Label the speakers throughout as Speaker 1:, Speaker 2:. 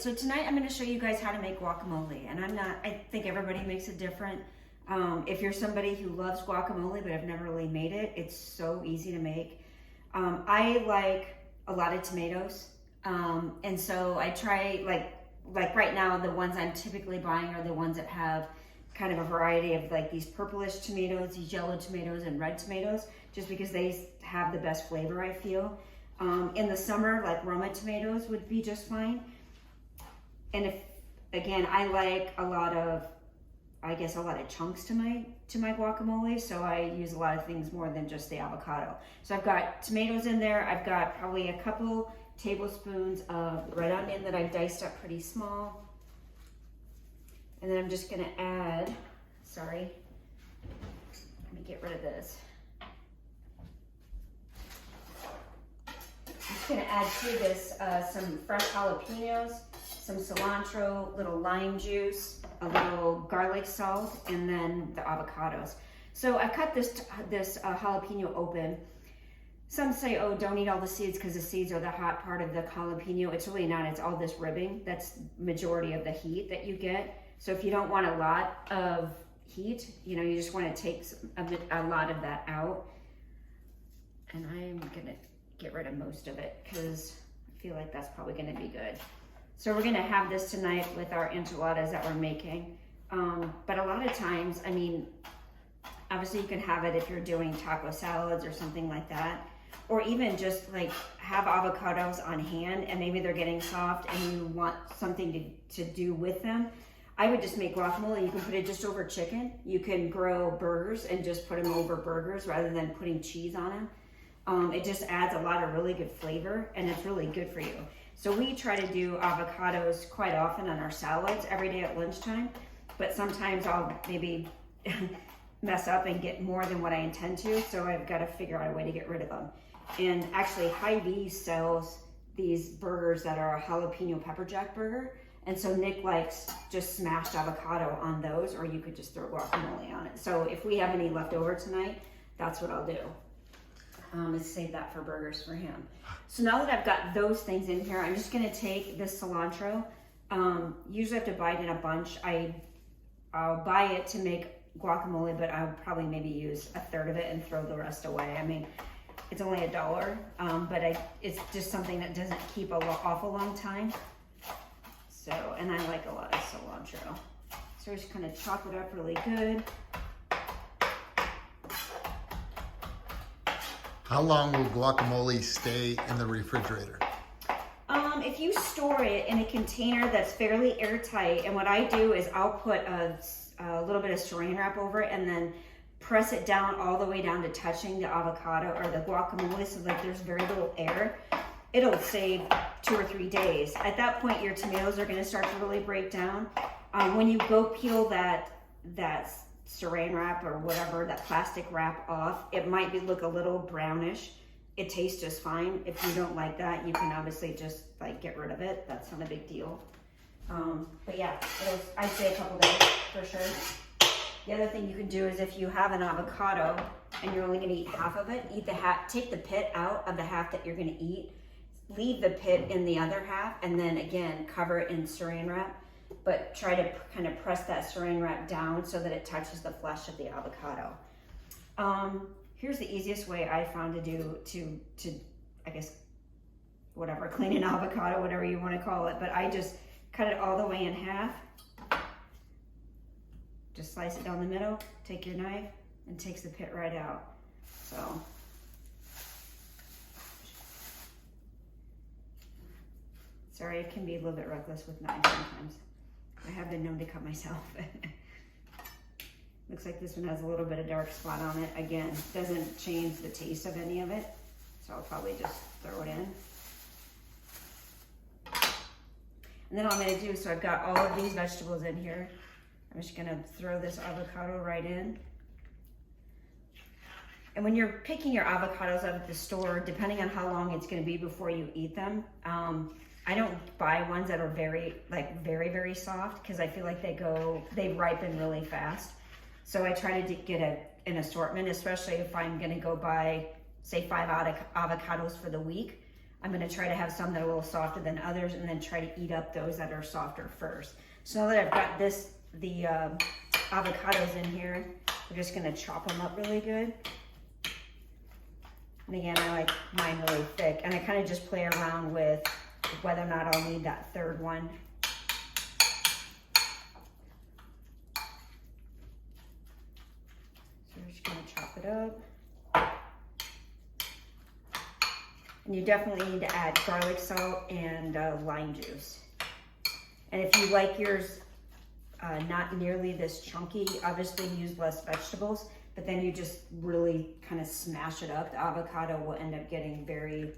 Speaker 1: so tonight I'm going to show you guys how to make guacamole, and I think everybody makes it different. If you're somebody who loves guacamole but have never really made it, it's so easy to make. I like a lot of tomatoes, and so I try, like right now, the ones I'm typically buying are the ones that have kind of a variety of like these purplish tomatoes, these yellow tomatoes, and red tomatoes, just because they have the best flavor, I feel. In the summer, like Roma tomatoes would be just fine. And if, again, I like a lot of chunks to my guacamole, so I use a lot of things more than just the avocado. So I've got tomatoes in there. I've got probably a couple tablespoons of red onion that I've diced up pretty small. And then I'm just gonna add, let me get rid of this. I'm just gonna add to this some fresh jalapenos, some cilantro, little lime juice, a little garlic salt, and then the avocados. So I cut this jalapeno open. Some say, oh, don't eat all the seeds because the seeds are the hot part of the jalapeno. It's really not, it's all this ribbing. That's majority of the heat that you get. So if you don't want a lot of heat, you just want to take a lot of that out. And I'm gonna get rid of most of it because I feel like that's probably gonna be good. So we're gonna have this tonight with our enchiladas that we're making. But a lot of times, I mean, obviously you can have it if you're doing taco salads or something like that. Or even just like have avocados on hand and maybe they're getting soft and you want something to do with them. I would just make guacamole. You can put it just over chicken. You can grill burgers and just put them over burgers rather than putting cheese on them. It just adds a lot of really good flavor and it's really good for you. So we try to do avocados quite often on our salads every day at lunchtime, but sometimes I'll maybe mess up and get more than what I intend to, so I've got to figure out a way to get rid of them. And actually Hy-Vee sells these burgers that are a jalapeno pepper jack burger, and so Nick likes just smashed avocado on those, or you could just throw guacamole on it. So if we have any left over tonight, that's what I'll do. Let's save that for burgers for him. So now that I've got those things in here, I'm just gonna take this cilantro. Usually I have to buy it in a bunch. I'll buy it to make guacamole, but I'll probably maybe use a third of it and throw the rest away. I mean, it's only $1, but it's just something that doesn't keep an awful long time. So, and I like a lot of cilantro. So we're just kind of chop it up really good.
Speaker 2: How long will guacamole stay in the refrigerator?
Speaker 1: If you store it in a container that's fairly airtight, and what I do is I'll put a little bit of saran wrap over it and then press it down all the way down to touching the avocado or the guacamole, so like there's very little air. It'll save 2 or 3 days. At that point, your tomatoes are gonna start to really break down. When you go peel that saran wrap or whatever, that plastic wrap off, it might look a little brownish. It tastes just fine. If you don't like that, you can obviously just like get rid of it. That's not a big deal. But yeah, I'd say a couple days for sure. The other thing you can do is if you have an avocado and you're only gonna eat half of it, eat the half, take the pit out of the half that you're gonna eat, leave the pit in the other half, and then again, cover it in saran wrap, but try to kind of press that saran wrap down so that it touches the flesh of the avocado. Here's the easiest way I found to do to I guess, whatever, clean an avocado, whatever you wanna call it, but I just cut it all the way in half. Just slice it down the middle, take your knife, and takes the pit right out. So, sorry, it can be a little bit reckless with knives sometimes. I have been known to cut myself. Looks like this one has a little bit of dark spot on it. Again, doesn't change the taste of any of it, so I'll probably just throw it in. And then all I'm gonna do, so I've got all of these vegetables in here. I'm just gonna throw this avocado right in. And when you're picking your avocados up at the store, depending on how long it's gonna be before you eat them, I don't buy ones that are very, very soft, because I feel like they ripen really fast. So I try to get an assortment, especially if I'm gonna go buy, say 5 avocados for the week. I'm gonna try to have some that are a little softer than others and then try to eat up those that are softer first. So now that I've got the avocados in here, we're just gonna chop them up really good. And again, I like mine really thick, and I kind of just play around with whether or not I'll need that third one. So we're just gonna chop it up. And you definitely need to add garlic salt and lime juice. And if you like yours not nearly this chunky, obviously use less vegetables, but then you just really kind of smash it up. The avocado will end up getting very,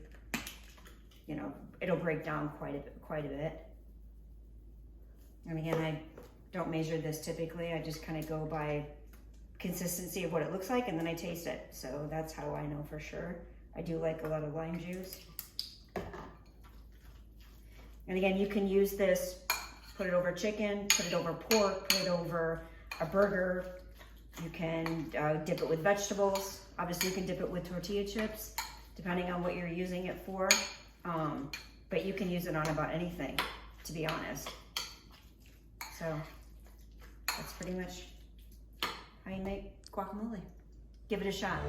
Speaker 1: you know, it'll break down quite a bit. And again, I don't measure this typically. I just kind of go by consistency of what it looks like, and then I taste it. So that's how I know for sure. I do like a lot of lime juice. And again, you can use this, put it over chicken, put it over pork, put it over a burger. You can dip it with vegetables. Obviously, you can dip it with tortilla chips, depending on what you're using it for. But you can use it on about anything, to be honest. So that's pretty much how you make guacamole. Give it a shot.